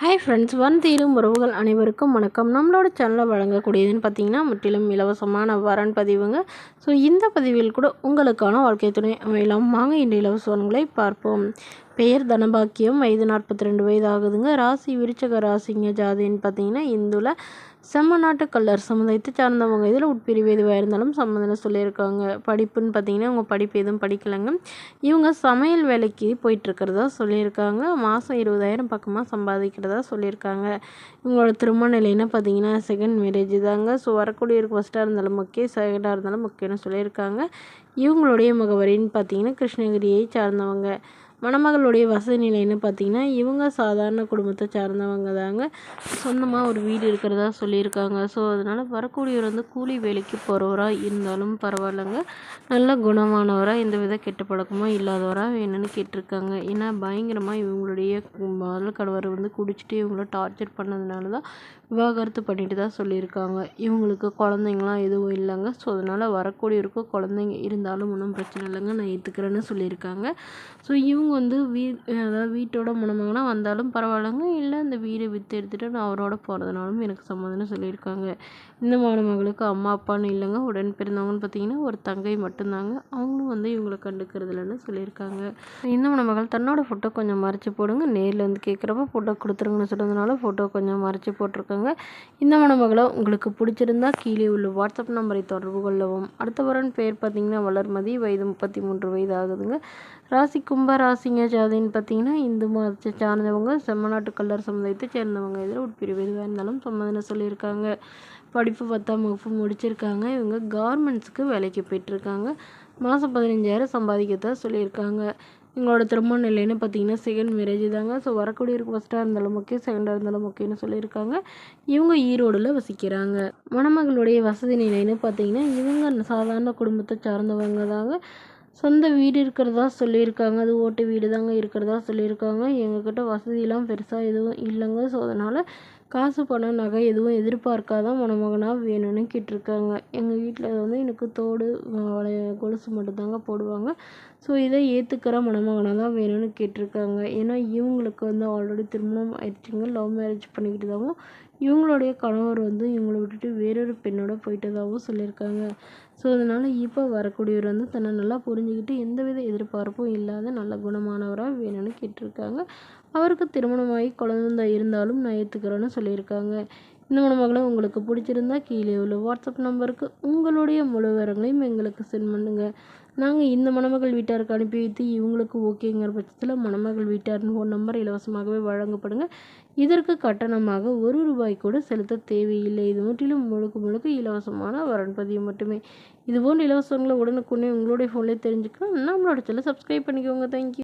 Hi friends, தீரும் உறவுகள் அனைவருக்கும் வணக்கம். நம்மளோட சேனலில் வழங்கக்கூடியதுன்னு பார்த்தீங்கன்னா முற்றிலும் இலவசமான வரன் பதிவுங்க. ஸோ இந்த பதிவில் கூட உங்களுக்கான வாழ்க்கை துணை அமையலாம். வாங்க இந்த இலவசங்களை பார்ப்போம். பெயர் தனபாக்கியம், வயது 42 வயது ஆகுதுங்க. ராசி விருச்சக ராசிங்க. ஜாதின்னு பார்த்தீங்கன்னா இந்துல செம்மநாட்டு கல்லர் சமுதாயத்தை சார்ந்தவங்க. இதில் உட்பிரிவு எதுவாக இருந்தாலும் சம்மந்தம் சொல்லியிருக்காங்க. படிப்புன்னு பார்த்தீங்கன்னா அவங்க படிப்பு எதுவும் படிக்கலைங்க. இவங்க சமையல் வேலைக்கு போயிட்டுருக்கிறதா சொல்லியிருக்காங்க. மாதம் 20,000 பக்கமாக சம்பாதிக்கிறதா சொல்லியிருக்காங்க. இவங்களோட திருமண நிலைன்னு பார்த்தீங்கன்னா செகண்ட் மேரேஜ் தாங்க. ஸோ வரக்கூடியவருக்கு ஃபஸ்ட்டாக இருந்தாலும் முக்கியம், செகண்டாக இருந்தாலும் முக்கியம்னு சொல்லியிருக்காங்க. இவங்களுடைய முகவரின்னு பார்த்தீங்கன்னா கிருஷ்ணகிரியை சார்ந்தவங்க. மணமகளுடைய வசதி நிலைன்னு பார்த்தீங்கன்னா இவங்க சாதாரண குடும்பத்தை சார்ந்தவங்க தாங்க. சொந்தமாக ஒரு வீடு இருக்கிறதா சொல்லியிருக்காங்க. ஸோ அதனால் வரக்கூடியவர் கூலி வேலைக்கு போகிறவராக இருந்தாலும் பரவாயில்லைங்க. நல்ல குணமானவராக எந்தவித கெட்ட பழக்கமும் இல்லாதவராக வேணும்னு கேட்டிருக்காங்க. ஏன்னா பயங்கரமாக இவங்களுடைய முதல் கணவர் குடிச்சிட்டு இவங்கள டார்ச்சர் பண்ணதுனால தான் விவாகரத்து பண்ணிட்டு தான் சொல்லியிருக்காங்க. இவங்களுக்கு குழந்தைங்களாம் எதுவும் இல்லைங்க. ஸோ அதனால் வரக்கூடியவருக்கும் குழந்தைங்க இருந்தாலும் ஒன்றும் பிரச்சனை இல்லைங்க, நான் ஏற்றுக்கிறேன்னு சொல்லியிருக்காங்க. ஸோ இவங்க அதாவது வீட்டோட மணமகனா வந்தாலும் பரவாயில்லைங்க, இல்லை அந்த வீடை விற்று எடுத்துகிட்டு நான் அவரோட போகிறதுனாலும் எனக்கு சம்மதம்னு சொல்லியிருக்காங்க. இந்த மணமகளுக்கு அம்மா அப்பான்னு இல்லைங்க, உடன் பிறந்தவங்கன்னு பார்த்தீங்கன்னா ஒரு தங்கை மட்டும்தாங்க. அவங்களும் இவங்களை கண்டுக்கிறது இல்லைன்னு சொல்லியிருக்காங்க. இந்த மணமகள் தன்னோட ஃபோட்டோ கொஞ்சம் மறைச்சி போடுங்க, நேரில் கேட்குறப்ப ஃபோட்டோ கொடுத்துருங்கன்னு சொல்கிறதுனால ஃபோட்டோ கொஞ்சம் மறைச்சி போட்டிருக்காங்க. இந்த மணமகளை உங்களுக்கு பிடிச்சிருந்தா கீழே உள்ள வாட்ஸ்அப் நம்பரை தொடர்பு கொள்ளவும். அடுத்த வரன் பேர் பார்த்தீங்கன்னா வளர்மதி, வயது 33 வயது ஆகுதுங்க. ராசி கும்ப ராசிங்க. ஜாதின்னு பார்த்தீங்கன்னா இந்து மதத்தை சார்ந்தவங்க, செம்மநாட்டு கல்லர் சமுதாயத்தை சேர்ந்தவங்க. இதில் உட்பிரிவு எதுவாக இருந்தாலும் சம்மதம் சொல்லியிருக்காங்க. படிப்பு 10ஆம் வகுப்பு முடிச்சிருக்காங்க. இவங்க கார்மெண்ட்ஸுக்கு வேலைக்கு போயிட்டுருக்காங்க. மாதம் 15,000 சம்பாதிக்கத்தான் சொல்லியிருக்காங்க. இவங்களோட திருமண நிலைன்னு பார்த்தீங்கன்னா செகண்ட் மேரேஜ் தாங்க. ஸோ வரக்கூடியவருக்கு ஃபஸ்ட்டாக இருந்தாலும் முக்கியம், செகண்டாக இருந்தாலும் முக்கியம்னு சொல்லியிருக்காங்க. இவங்க ஈரோடில் வசிக்கிறாங்க. மணமகளுடைய வசதி நிலைன்னு பார்த்தீங்கன்னா இவங்க சாதாரண குடும்பத்தை சார்ந்தவங்க தாங்க. சொந்த வீடு இருக்கிறதா சொல்லியிருக்காங்க. அது ஓட்டு வீடு தாங்க இருக்கிறதா சொல்லியிருக்காங்க. எங்ககிட்ட வசதியெல்லாம் பெருசாக எதுவும் இல்லைங்க. ஸோ அதனால் காசு பணம் நகை எதுவும் எதிர்பார்க்காதான் மணமகனாக வேணும்னு கேட்டிருக்காங்க. எங்கள் வீட்டில் எனக்கு தோடு கொலுசு மட்டும்தாங்க போடுவாங்க. ஸோ இதை ஏற்றுக்கிற மணமகனாக தான் வேணும்னு கேட்டிருக்காங்க. ஏன்னா இவங்களுக்கு ஆல்ரெடி திருமணம் ஆயிடுச்சுங்க. லவ் மேரேஜ் பண்ணிக்கிட்டு தாவும் இவங்களுடைய கணவர் இவங்களை விட்டுட்டு வேறொரு பெண்ணோட போயிட்டதாகவும் சொல்லியிருக்காங்க. ஸோ அதனால் இப்போ வரக்கூடியவர் தன்னை நல்லா புரிஞ்சுக்கிட்டு எந்தவித எதிர்பார்ப்பும் இல்லாத நல்ல குணமானவராக வேணும்னு கேட்டிருக்காங்க. அவருக்கு திருமணமாகி குழந்தை இருந்தாலும் நான் ஏற்றுக்கிறேன்னு சொல்லியிருக்காங்க. இந்த மணமகளை உங்களுக்கு பிடிச்சிருந்தா கீழே உள்ள வாட்ஸ்அப் நம்பருக்கு உங்களுடைய முழு விவரங்களையும் எங்களுக்கு சென்ட் பண்ணுங்கள். நாங்கள் இந்த மணமகள் வீட்டாருக்கு அனுப்பி வைத்து இவங்களுக்கு ஓகேங்கிற பட்சத்தில் மணமகள் வீட்டார்னு ஃபோன் நம்பர் இலவசமாகவே வழங்கப்படுங்க. இதற்கு கட்டணமாக ₹1 கூட செலுத்த தேவையில்லை. இது முற்றிலும் முழுக்க முழுக்க இலவசமான வரன் பதிவு மட்டுமே. இதுபோன்ற இலவசங்களை உடனுக்குடனே உங்களுடைய ஃபோன்லேயே தெரிஞ்சுக்கலாம். நம்மளோட சேனலை சப்ஸ்கிரைப் பண்ணிக்கோங்க. தேங்க்யூ.